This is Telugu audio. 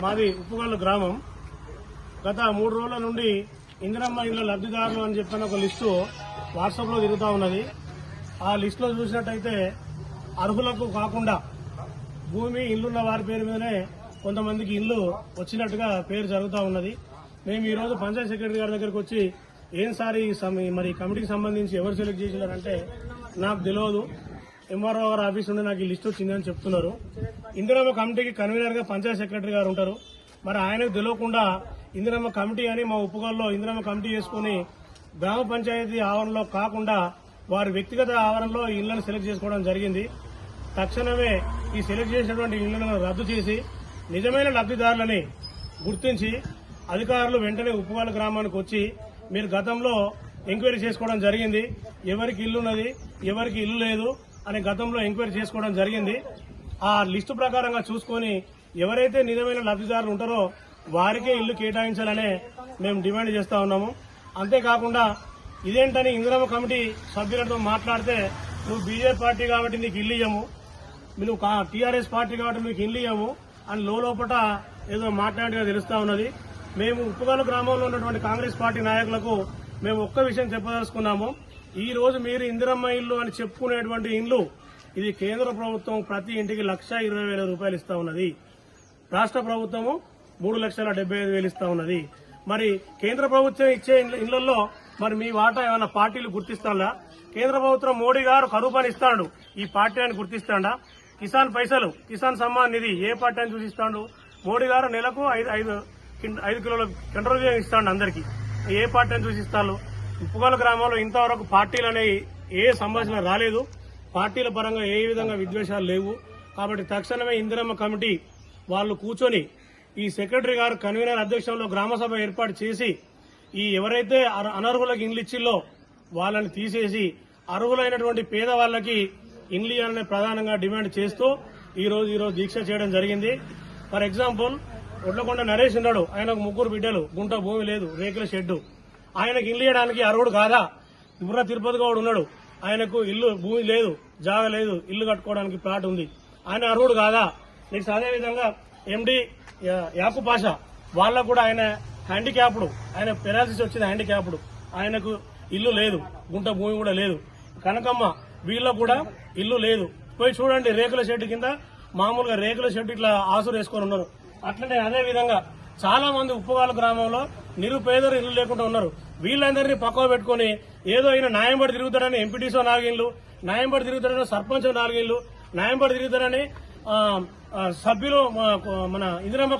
మాది ఉప్పుగల్లు గ్రామం. గత 3 రోజుల నుండి ఇందిరమ్మ ఇళ్ల లబ్ధిదారులు అని చెప్పిన ఒక లిస్టు వాట్సాప్ లో తిరుగుతా ఉన్నది. ఆ లిస్ట్ లో చూసినట్టయితే అర్హులకు కాకుండా భూమి ఇల్లున్న వారి పేరు మీదనే కొంతమందికి ఇల్లు వచ్చినట్టుగా పేరు జరుగుతూ ఉన్నది. మేము ఈ రోజు పంచాయత్ సెక్రటరీ గారి దగ్గరకు వచ్చి ఏం సార్ మరి కమిటీకి సంబంధించి ఎవరు సెలెక్ట్ చేసినారంటే నాకు తెలియదు, ఎంఆర్ఓ గారి ఆఫీస్ నుండి నాకు ఈ లిస్ట్ వచ్చిందని చెప్తున్నారు. ఇందిరమ్మ కమిటీకి కన్వీనర్ గా పంచాయత్ సెక్రటరీ గారు ఉంటారు. మరి ఆయనకు తెలియకుండా ఇందిరమ్మ కమిటీ అని మా ఉప్పుగల్లో ఇందిరమ్మ కమిటీ చేసుకుని గ్రామ పంచాయతీ ఆవరణలో కాకుండా వారి వ్యక్తిగత ఆవరణలో ఇళ్లను సెలెక్ట్ చేసుకోవడం జరిగింది. తక్షణమే ఈ సెలెక్ట్ చేసినటువంటి ఇళ్లను రద్దు చేసి నిజమైన లబ్ధిదారులని గుర్తించి అధికారులు వెంటనే ఉప్పుగల్లు గ్రామానికి వచ్చి మీరు గతంలో ఎంక్వైరీ చేసుకోవడం జరిగింది, ఎవరికి ఇల్లున్నది ఎవరికి ఇల్లు లేదు అని గతంలో ఎంక్వైరీ చేసుకోవడం జరిగింది. ఆ లిస్టు ప్రకారంగా చూసుకొని ఎవరైతే నిజమైన లబ్ధిదారులు ఉంటారో వారికే ఇల్లు కేటాయించాలనే మేము డిమాండ్ చేస్తా ఉన్నాము. అంతేకాకుండా ఇదేంటని ఇందిరమ్మ కమిటీ సభ్యులతో మాట్లాడితే నువ్వు బీజేపీ పార్టీ కాబట్టి నీకు ఇల్లు ఇయ్యము, నువ్వు టీఆర్ఎస్ పార్టీ కాబట్టి మీకు ఇల్లు ఇయ్యము అని లోపట ఏదో మాట్లాడిగా తెలుస్తా ఉన్నది. మేము ఉప్పుగల్లు గ్రామంలో ఉన్నటువంటి కాంగ్రెస్ పార్టీ నాయకులకు మేము ఒక్క విషయం చెప్పదలుచుకున్నాము. ఈ రోజు మీరు ఇందిరమ్మ ఇల్లు అని చెప్పుకునేటువంటి ఇల్లు ఇది కేంద్ర ప్రభుత్వం ప్రతి ఇంటికి 1,20,000 రూపాయలు ఇస్తా ఉన్నది. రాష్ట్ర ప్రభుత్వము 3,75,000 ఇస్తా ఉన్నది. మరి కేంద్ర ప్రభుత్వం ఇచ్చే ఇళ్లలో మరి మీ వాటా ఏమైనా పార్టీలు గుర్తిస్తాడా? కేంద్ర ప్రభుత్వం మోడీ గారు కరువు పని ఇస్తాడు, ఈ పార్టీ అని గుర్తిస్తాడా? కిసాన్ పైసలు కిసాన్ సమ్మాన్ నిధి ఏ పార్టీ అని చూసిస్తాడు? మోడీ గారు నెలకు 5 కిలోల కంట్రోల్ ఇస్తాడు అందరికీ, ఏ పార్టీ అని చూసిస్తాడు? ఉప్పుగల్లు గ్రామంలో ఇంతవరకు పార్టీలు అనేవి ఏ సంభాషణ రాలేదు. పార్టీల పరంగా ఏ విధంగా విద్వేషాలు లేవు. కాబట్టి తక్షణమే ఇందిరమ్మ కమిటీ వాళ్ళు కూర్చొని ఈ సెక్రటరీ గారు కన్వీనర్ అధ్యక్షంలో గ్రామసభ ఏర్పాటు చేసి ఈ ఎవరైతే అనర్హులకు ఇండ్లు ఇచ్చిల్లో వాళ్ళని తీసేసి అర్హులైనటువంటి పేదవాళ్లకి ఇండ్లు ఇవ్వాలని ప్రధానంగా డిమాండ్ చేస్తూ ఈ రోజు దీక్ష చేయడం జరిగింది. ఫర్ ఎగ్జాంపుల్ ఒడ్లకొండ నరేష్ ఉన్నాడు, ఆయనకు 3 బిడ్డలు, గుంట భూమి లేదు, రేకుల షెడ్డు. ఆయనకు ఇల్లు ఇవ్వడానికి అర్హుడు కాదా? బుర్ర తిరుపతి గౌడ్ ఉన్నాడు, ఆయనకు ఇల్లు భూమి లేదు, జాగ లేదు, ఇల్లు కట్టుకోవడానికి ప్లాట్ ఉంది, ఆయన అర్హుడు కాదా? నెక్స్ట్ అదేవిధంగా ఎండి యాకూబ్ పాషా వాళ్ళకు కూడా ఆయన హ్యాండిక్యాప్డ్, ఆయన పెరాలసిస్ వచ్చింది హ్యాండిక్యాప్డ్, ఆయనకు ఇల్లు లేదు, గుంట భూమి కూడా లేదు. కనకమ్మ వీళ్ళకు కూడా ఇల్లు లేదు. పోయి చూడండి, రేకుల షెడ్ కింద మామూలుగా రేకుల షెడ్ ఇట్లా ఆసురు వేసుకొని ఉన్నారు. అట్లనే అదే విధంగా చాలా మంది ఉప్పుగల్లు గ్రామంలో నిరుపేదలు ఇల్లు లేకుండా ఉన్నారు. వీళ్ళందరినీ పక్కవ పెట్టుకుని ఏదో ఈయన న్యాయంబడి తిరుగుతారని ఎంపీటీసో 4 ఇళ్లు, న్యాయంబడి తిరుగుతారని సర్పంచ్ 4 ఇళ్లు, న్యాయంబడి తిరుగుతారని సభ్యులు మన ఇందిరమ్మ